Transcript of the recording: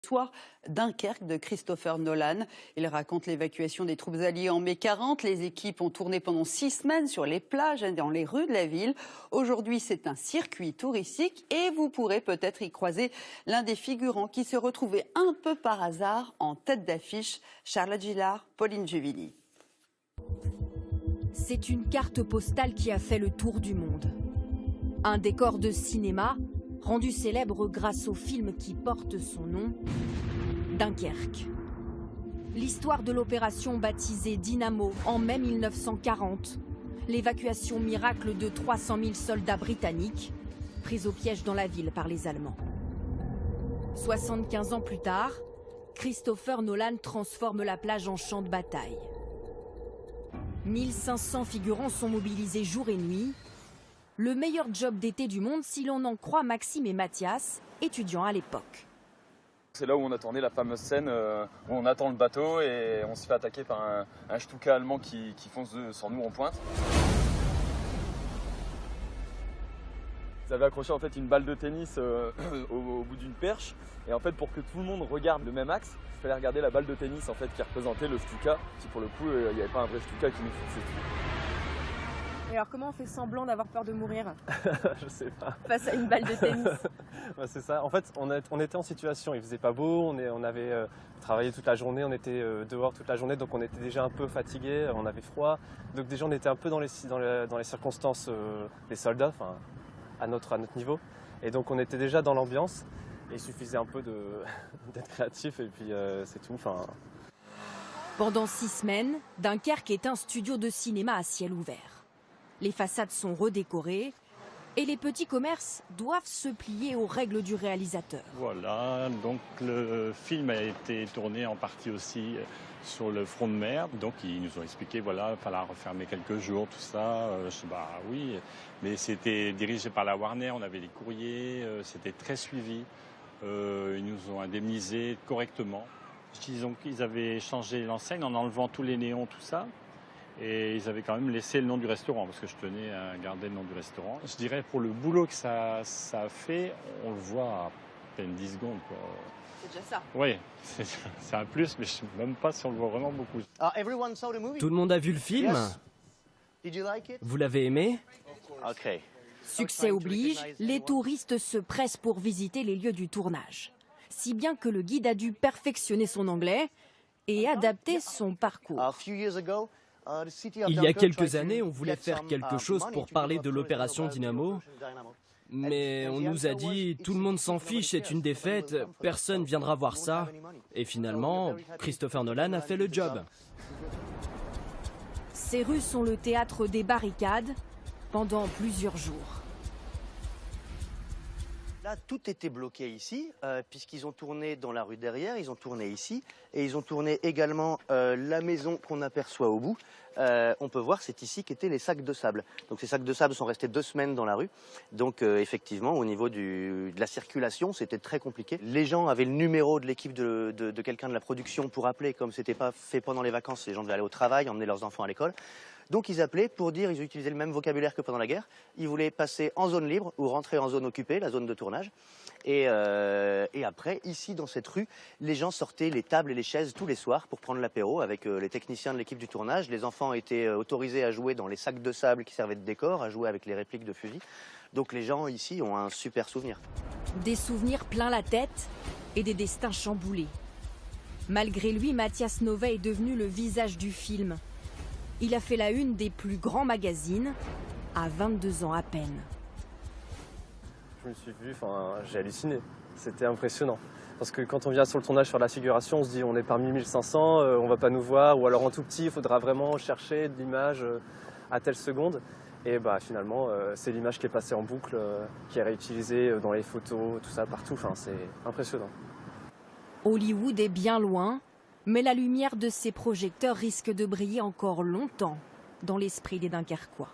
Soir, Dunkerque de Christopher Nolan. Il raconte l'évacuation des troupes alliées en mai 40. Les équipes ont tourné pendant 6 semaines sur les plages et dans les rues de la ville. Aujourd'hui, c'est un circuit touristique et vous pourrez peut-être y croiser l'un des figurants qui se retrouvait un peu par hasard en tête d'affiche, Charlotte Gillard, Pauline Juvigny. C'est une carte postale qui a fait le tour du monde. Un décor de cinéma rendu célèbre grâce au film qui porte son nom, Dunkerque. L'histoire de l'opération baptisée Dynamo en mai 1940. L'évacuation miracle de 300 000 soldats britanniques, pris au piège dans la ville par les Allemands. 75 ans plus tard, Christopher Nolan transforme la plage en champ de bataille. 1500 figurants sont mobilisés jour et nuit. Le meilleur job d'été du monde si l'on en croit Maxime et Mathias, étudiants à l'époque. C'est là où on a tourné la fameuse scène où on attend le bateau et on se fait attaquer par un Stuka allemand qui fonce sur nous en pointe. Ils avaient accroché en fait une balle de tennis au bout d'une perche et en fait pour que tout le monde regarde le même axe, il fallait regarder la balle de tennis en fait qui représentait le Stuka. Si pour le coup il n'y avait pas un vrai Stuka qui nous fonçait dessus. Et alors comment on fait semblant d'avoir peur de mourir? Je sais pas. Face à une balle de tennis. Ouais, c'est ça. En fait, on était en situation, il faisait pas beau, on avait travaillé toute la journée, on était dehors toute la journée, donc on était déjà un peu fatigués, on avait froid. Donc déjà on était un peu dans les circonstances des soldats, enfin à notre niveau. Et donc on était déjà dans l'ambiance et il suffisait un peu d'être créatif et puis c'est tout. Enfin. Pendant 6 semaines, Dunkerque est un studio de cinéma à ciel ouvert. Les façades sont redécorées et les petits commerces doivent se plier aux règles du réalisateur. Voilà, donc le film a été tourné en partie aussi sur le front de mer. Donc ils nous ont expliqué, voilà, il fallait refermer quelques jours, tout ça. Bah oui, mais c'était dirigé par la Warner, on avait les courriers, c'était très suivi. Ils nous ont indemnisés correctement. Disons qu'ils avaient changé l'enseigne en enlevant tous les néons, tout ça. Et ils avaient quand même laissé le nom du restaurant, parce que je tenais à garder le nom du restaurant. Je dirais pour le boulot que ça a fait, on le voit à peine 10 secondes. C'est déjà ça. Oui, c'est un plus, mais je ne sais même pas si on le voit vraiment beaucoup. Tout le monde a vu le film? Vous l'avez aimé? Succès oblige, les touristes se pressent pour visiter les lieux du tournage. Si bien que le guide a dû perfectionner son anglais et adapter son parcours. Il y a quelques années, on voulait faire quelque chose pour parler de l'opération Dynamo. Mais on nous a dit, tout le monde s'en fiche, c'est une défaite, personne viendra voir ça. Et finalement, Christopher Nolan a fait le job. Ces rues sont le théâtre des barricades pendant plusieurs jours. Là, tout était bloqué ici, puisqu'ils ont tourné dans la rue derrière, ils ont tourné ici, et ils ont tourné également la maison qu'on aperçoit au bout. On peut voir, c'est ici qu'étaient les sacs de sable. Donc ces sacs de sable sont restés 2 semaines dans la rue. Donc effectivement, au niveau de la circulation, c'était très compliqué. Les gens avaient le numéro de l'équipe de quelqu'un de la production pour appeler, comme c'était pas fait pendant les vacances, les gens devaient aller au travail, emmener leurs enfants à l'école. Donc ils appelaient pour dire, ils utilisaient le même vocabulaire que pendant la guerre. Ils voulaient passer en zone libre ou rentrer en zone occupée, la zone de tournage. Et après, ici dans cette rue, les gens sortaient les tables et les chaises tous les soirs pour prendre l'apéro avec les techniciens de l'équipe du tournage. Les enfants étaient autorisés à jouer dans les sacs de sable qui servaient de décor, à jouer avec les répliques de fusil. Donc les gens ici ont un super souvenir. Des souvenirs plein la tête et des destins chamboulés. Malgré lui, Mathias Novey est devenu le visage du film. Il a fait la une des plus grands magazines à 22 ans à peine. Je me suis vu, j'ai halluciné. C'était impressionnant. Parce que quand on vient sur le tournage sur la figuration, on se dit on est parmi 1500, on va pas nous voir, ou alors en tout petit, il faudra vraiment chercher de l'image à telle seconde. Et bah finalement, c'est l'image qui est passée en boucle, qui est réutilisée dans les photos, tout ça, partout. Enfin, c'est impressionnant. Hollywood est bien loin, mais la lumière de ses projecteurs risque de briller encore longtemps dans l'esprit des Dunkerquois.